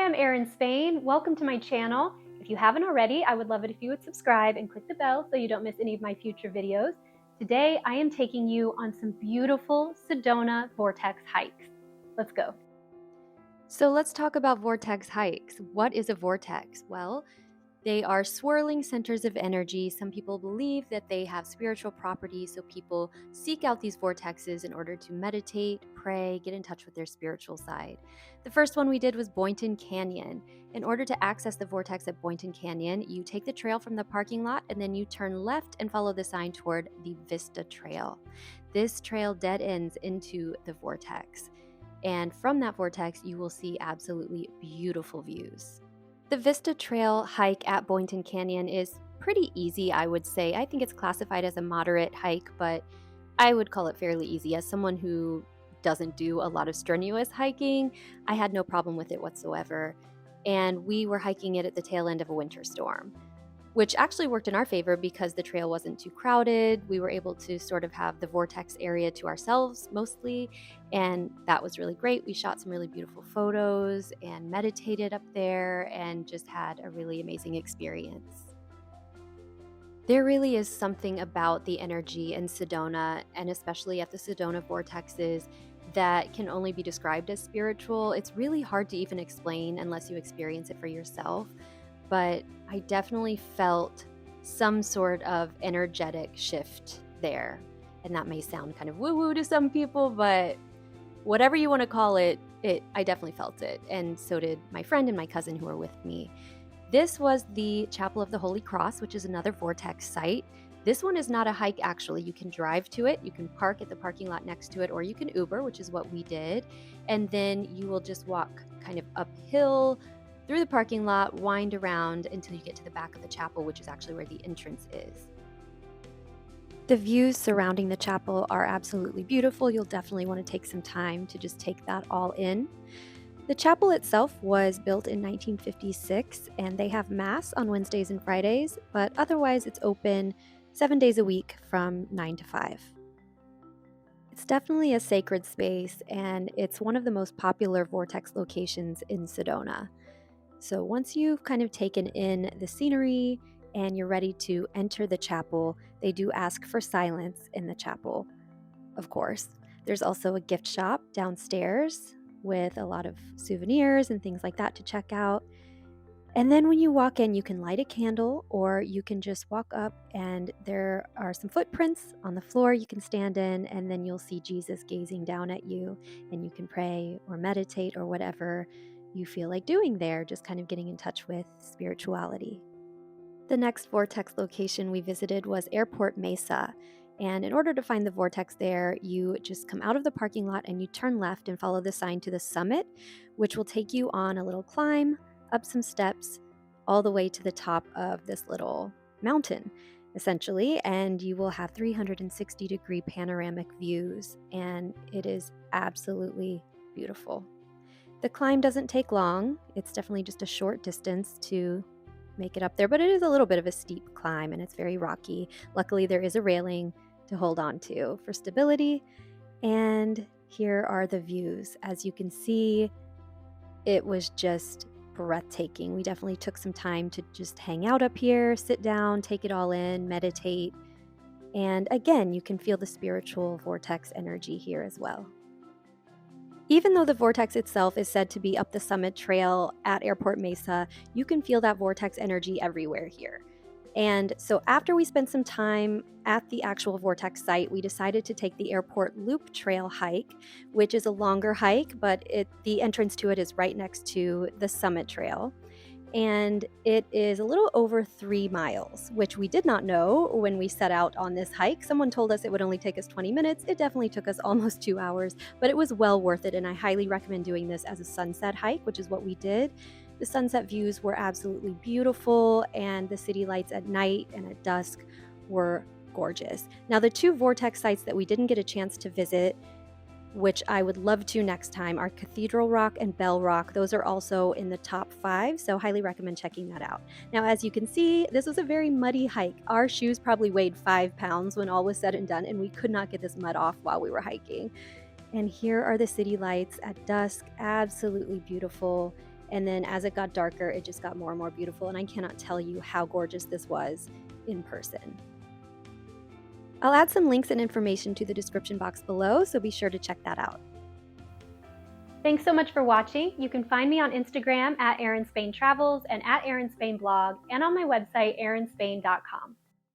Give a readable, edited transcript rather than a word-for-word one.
I'm Erin Spain. Welcome to my channel. If you haven't already, I would love it if you would subscribe and click the bell so you don't miss any of my future videos. Today, I am taking you on some beautiful Sedona Vortex hikes. Let's go. So let's talk about vortex hikes. What is a vortex? Well, they are swirling centers of energy. Some people believe that they have spiritual properties, so people seek out these vortexes in order to meditate, pray, get in touch with their spiritual side. The first one we did was Boynton Canyon. In order to access the vortex at Boynton Canyon, you take the trail from the parking lot and then you turn left and follow the sign toward the Vista trail. This trail dead ends into the vortex. And from that vortex, you will see absolutely beautiful views. The Vista Trail hike at Boynton Canyon is pretty easy, I would say. I think it's classified as a moderate hike, but I would call it fairly easy. As someone who doesn't do a lot of strenuous hiking, I had no problem with it whatsoever. And we were hiking it at the tail end of a winter storm, which actually worked in our favor because the trail wasn't too crowded. We were able to sort of have the vortex area to ourselves mostly, and that was really great. We shot some really beautiful photos and meditated up there and just had a really amazing experience. There really is something about the energy in Sedona, and especially at the Sedona Vortexes, that can only be described as spiritual. It's really hard to even explain unless you experience it for yourself, but I definitely felt some sort of energetic shift there. And that may sound kind of woo-woo to some people, but whatever you want to call it, I definitely felt it. And so did my friend and my cousin who were with me. This was the Chapel of the Holy Cross, which is another vortex site. This one is not a hike, actually. You can drive to it, you can park at the parking lot next to it, or you can Uber, which is what we did. And then you will just walk kind of uphill through the parking lot, wind around until you get to the back of the chapel, which is actually where the entrance is. The views surrounding the chapel are absolutely beautiful. You'll definitely want to take some time to just take that all in. The chapel itself was built in 1956, and they have Mass on Wednesdays and Fridays, but otherwise it's open 7 days a week from 9 to 5. It's definitely a sacred space, and it's one of the most popular vortex locations in Sedona. So once you've kind of taken in the scenery and you're ready to enter the chapel, they do ask for silence in the chapel, of course. There's also a gift shop downstairs with a lot of souvenirs and things like that to check out. And then when you walk in, you can light a candle or you can just walk up and there are some footprints on the floor you can stand in, and then you'll see Jesus gazing down at you, and you can pray or meditate or whatever you feel like doing there, just kind of getting in touch with spirituality. The next vortex location we visited was Airport Mesa. And in order to find the vortex there, you just come out of the parking lot and you turn left and follow the sign to the summit, which will take you on a little climb, up some steps, all the way to the top of this little mountain, essentially. And you will have 360-degree panoramic views, and it is absolutely beautiful. The climb doesn't take long. It's definitely just a short distance to make it up there, but it is a little bit of a steep climb and it's very rocky. Luckily, there is a railing to hold on to for stability. And here are the views. As you can see, it was just breathtaking. We definitely took some time to just hang out up here, sit down, take it all in, meditate. And again, you can feel the spiritual vortex energy here as well. Even though the vortex itself is said to be up the summit trail at Airport Mesa, you can feel that vortex energy everywhere here. And so after we spent some time at the actual vortex site, we decided to take the Airport Loop Trail hike, which is a longer hike, but the entrance to it is right next to the summit trail. And it is a little over 3 miles, which we did not know when we set out on this hike. Someone told us it would only take us 20 minutes. It definitely took us almost 2 hours, but it was well worth it, and I highly recommend doing this as a sunset hike, which is what we did. The sunset views were absolutely beautiful, and the city lights at night and at dusk were gorgeous. Now, the 2 vortex sites that we didn't get a chance to visit, which I would love to next time, are Cathedral Rock and Bell Rock. Those are also in the top 5, so highly recommend checking that out. Now, as you can see, this was a very muddy hike. Our shoes probably weighed 5 pounds when all was said and done, and we could not get this mud off while we were hiking. And here are the city lights at dusk, absolutely beautiful. And then as it got darker, it just got more and more beautiful. And I cannot tell you how gorgeous this was in person. I'll add some links and information to the description box below, so be sure to check that out. Thanks so much for watching. You can find me on Instagram at Erin Spain Travels and at Erin Spain Blog, and on my website, erinspain.com.